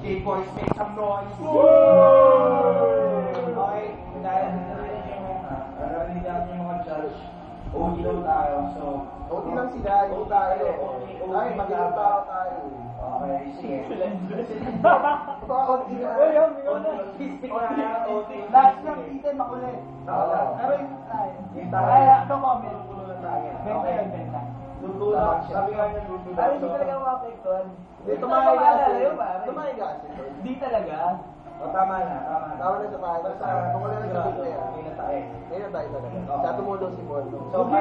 K-boys, make some noise! Okay, dahil hindi natin yung mga judge. OD daw tayo, so... OT lang sila, yung tayo. Ay, mag-iibaw tayo. Okay, sige. OT na. Last yung dito, makulit. Pero yung tayo. Ay, ito mo, meron pulo na tayo. Benta yun, benta. Luto lang. Sabi nga niya, luto lang. Ay, hindi talaga mapekton. Tumahay ka kasi. Hindi talaga. O, tama na. Tama na sa bahay. Basta, kung wala na sa bigla yan. May na tayo. Ngayon tayo talaga. Sa tumulong si Paul. So, ako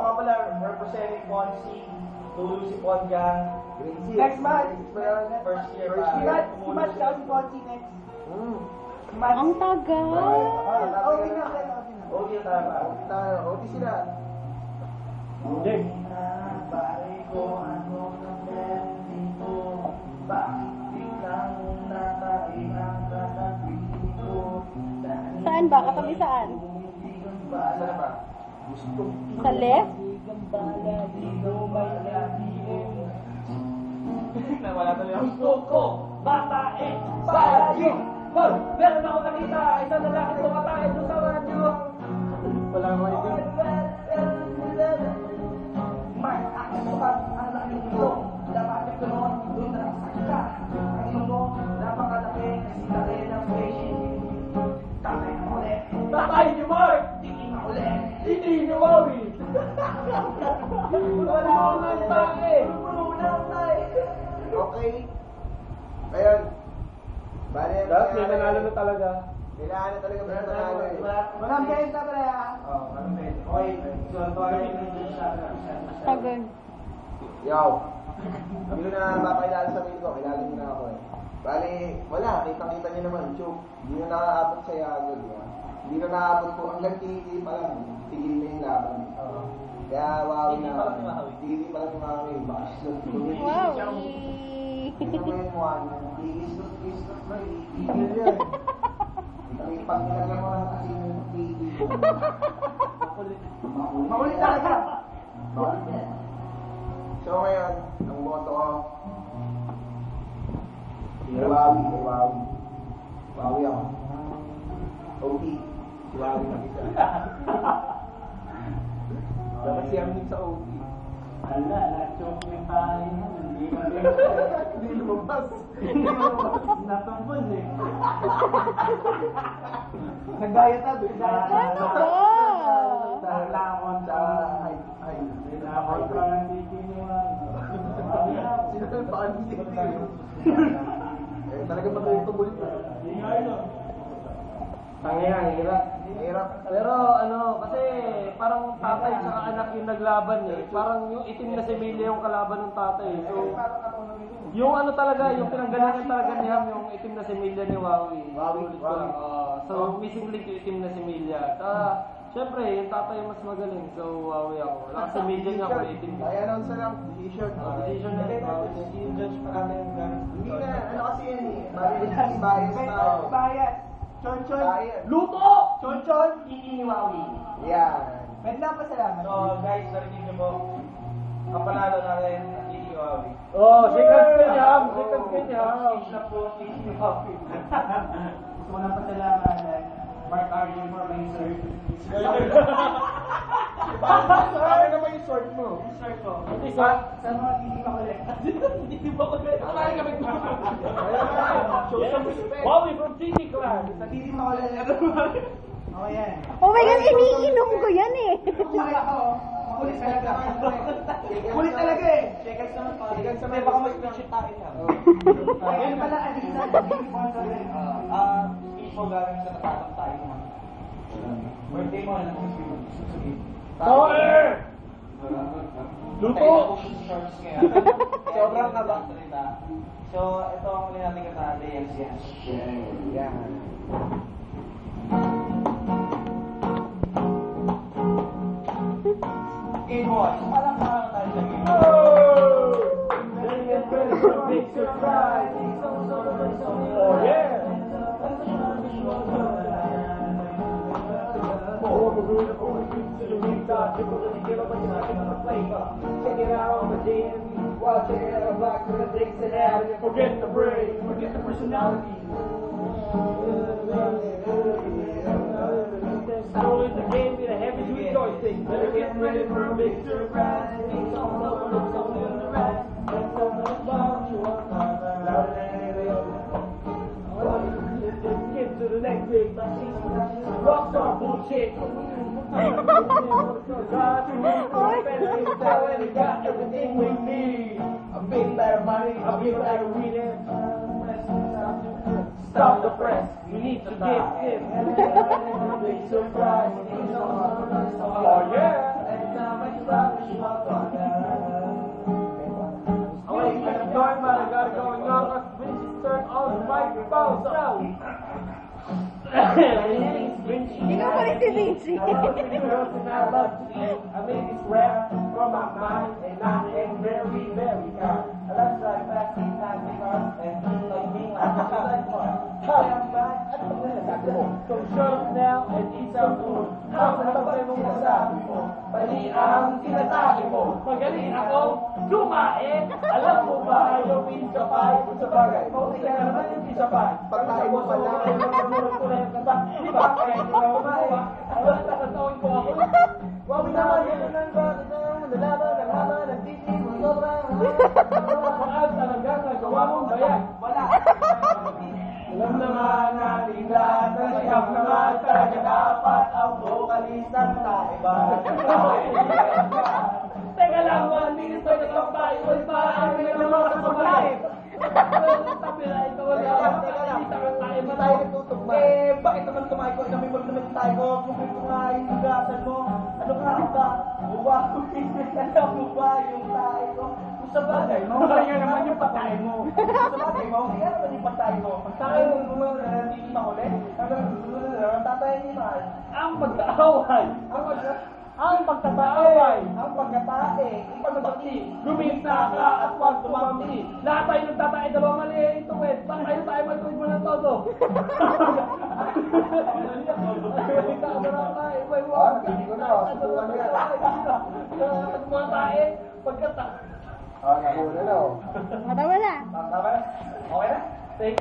nga pala, representing Ponzi, tulo si Pongang. Next month. First year First pa. year. Si Matt daw si Ponzi next. Ang tagal. OT na kayo. OD na tayo pa. OT tayo. OT sila. Hindi. Pare ko, ano na meron dito? Bakit biglang nataing ang katabi ko? Saan ba? Katabi saan? Saan na ba? Sa left? Nawala tuloy ang gusto ko, babae, balayo. Hoy, meron ako nakita, isang lalaki tumatae doon sa radyo. Wala mo ito. Mark, aking sukat, ang laki nito. Dapat ko noon, doon na nakasakita. Ang ino mo, napakalaki, kasi laki ng fashion. Tatay na ulit. Tatay ni Mark! Hindi na ulit. Hindi ni Wawi. Wala akong tae. Okay. Ayun. Bale, Dapat may nanalo na talaga. kailangan na talaga may nanalo eh. Walang benta pala. Oo, anong pwede? Okay, so tuwagin mo yung shot na. Tagal. Yo. Hindi ko na mapakilala sa sarili ko. Kilala niyo na ako eh. Bale, wala. Kita-kita niyo naman. Chuk. Hindi na nakaabot sa yago. Hindi na nakaabot po. Hanggang titi pa lang. Tigil na yung laban. Kaya wow na. Titi pa lang yung mahawi. Bakas lang. Wow. Ano ba yung mukha niya? Iistot na. Iigil yan. Pag nilagyan mo lang kasi yung titi. Makulit talaga. Makulit yan. So ngayon, ang boto ko, kay Wawi. Wawi ako. OT. Si Wawi na isa. Dapat siya min sa OT. Ala, na-choke yung tayo. Hindi lumabas. Natumbol eh. Nagdayata. Ano ba? Lakon Sa high. Lakon ka ng titi niya. Sino yung paano si talaga patuloy-tuloy pa. Tangina, hirap. Hirap. Pero ano, kasi parang tatay sa anak yung naglaban eh. Parang yung itim na si Emilia yung kalaban ng tatay. So, yung ano talaga, yung pinanggalingan talaga ni Ham, yung itim na si Emilia ni Wawi. Wawi. So, missing link yung itim na si Emilia. Siyempre, yung tatay yung mas magaling. So, Wawi ako. Wala kasi Emilia niya ako itim. Ay, announce na lang. Decision. Decision na rin. Yung judge pa natin. Hindi na, ano kasi yan eh. Mabilis bias tayo. Bayad. Chon-chon. Bias. Luto! Chon-chon. Hindi ni Wawi. Yan. Medla pa salamat. So, guys, narinig niyo po. Ang panalo natin, Titi Wawi. Oh, second spin Ham! Second spin Ham! Stage na po, Titi Wawi. Gusto ko lang pasalamat, Mark Arjen for my sword. Ano naman yung sword mo? Yung sword ko. Sa mga hindi pa ulit. Hindi ba ko ganyan? Kaya kami ko. Show some respect. Wawi from TT Clan! Hindi pa ulit. Oh, yan. Oh my God, iniinom ko yan eh. Kulit ako. Makulit talaga. Kulit talaga eh. Checkers naman pa. Checkers naman. Baka mas legit tayo yan. Yan pala, Adina. Speech mo galing sa natatang tayo naman. Birthday mo, ano kung sabihin? Power! Luto! Shorts ngayon. Sobrang kaba. So, ito ang muli natin katali. Yes. Yan. Game boys. Parang parang tayo sa game. Big surprise! Oh yeah! Check it out, the DMV while checking out a block with a Dixon Avenue. Forget the brain. Forget the personality. So in the game, with a heavy duty joystick. Better get ready for a big surprise. It's all over, it's only on the rise. Let's go to the bar, you want louder than any other. Get to the next big rockstar bullshit. Got everything we need. A big bag of money, a big bag of weed. Stop the press. We need to get him. Big surprise. Oh yeah. Every time I drive, she walks on Oh wait, I'm going, man. I gotta go and knock us. Bitches turn on the microphone. So. Hindi ko pa rin si Vinci. I love to eat. I made this rap from my mind, and I am very, very kind. I love to drive fast, eat time, big arms, and like being like fun. So shut up now and eat some food. Ang sabi mong masabi mo, Mali ang sinasabi mo. magaling ako kumain. Alam mo ba yung pizza pie? Sa bagay, pauti ka naman yung pizza pie. Pagkain mo pala. Ko na yung kanta. Di ba? Kaya hindi ako kumain. Wala na katawin ko ako. Wag mo naman yun ng bakit na nalaman, ng haba, ng titi, ng sobrang Saan talaga nagawa mong bayan? wala. Alam naman natin lahat na siyam naman talaga dapat ang vocalistang taiba. Teka lang, 1 minute pa nagpapay. Wala pa ang naman sa pagkain. Sabi na ito wala. Hindi sa kakain mo tayo. Eh, bakit naman tumayo ko? Inamin mo naman tayo ko. Kung ito nga yung hugasan mo. Ano ka ba? Alam mo ba yung tayo ko? Kung sa bagay mo. Kaya naman yung patayin mo. Sa bagay mo, kaya naman yung patay mo. Pagtay mo, hindi makulit. Tatayin ni Mahal. Ang pagtaaway. Ang pagtataaway. Ang pagkatae, ipagbati. Gumita ka at huwag tumampi. Lahat tayo nagtatae, dalawang mali ito eh. Bakit kayo tayo magtuwid mo ng todo? Hindi ko na. Subukan mo yan. Mga tae, pagkata. Ah, nahuli na. Matawa na. Tama na? Okay na? Thank you.